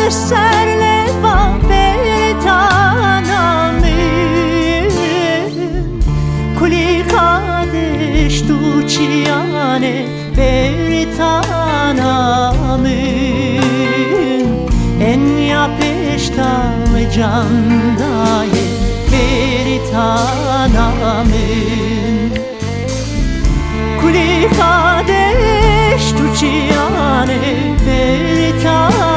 serle va betanamın Kuli kadeş tu çiyane betanamın En ya peşta ve candaye betanamın Kuli kadeş tu çiyane betanamın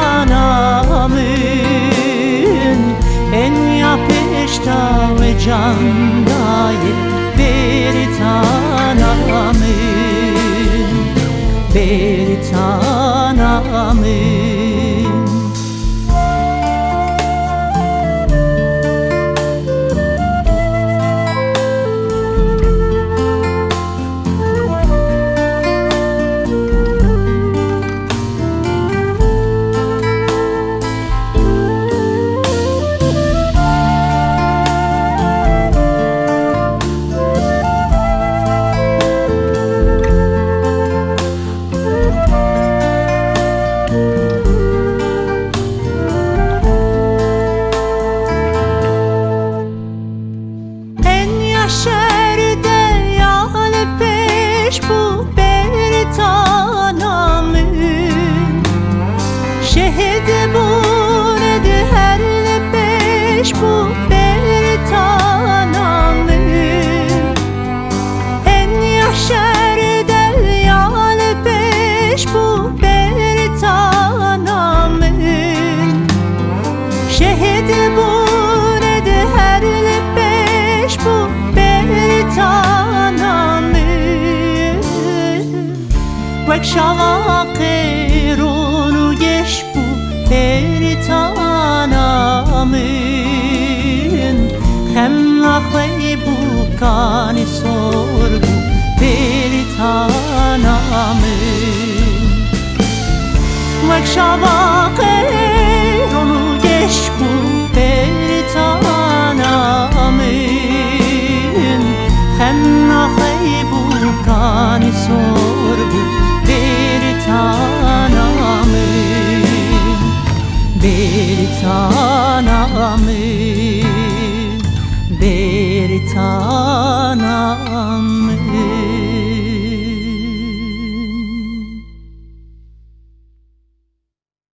En ya peşta ve candaye betanamın betanamın Şerde yâl peş bu betanamın Şehide bu nedi her peş bu betanamın En yaşerde yâl peş bu betanamın Şehide bu nedi her peş bu Vek şavaqerunu geş bu betanamın Hem nakli bu kani sor bu betanamın Vek şavaqerunu geş bu betanamın Hem nakli bu kani sor bu betanamın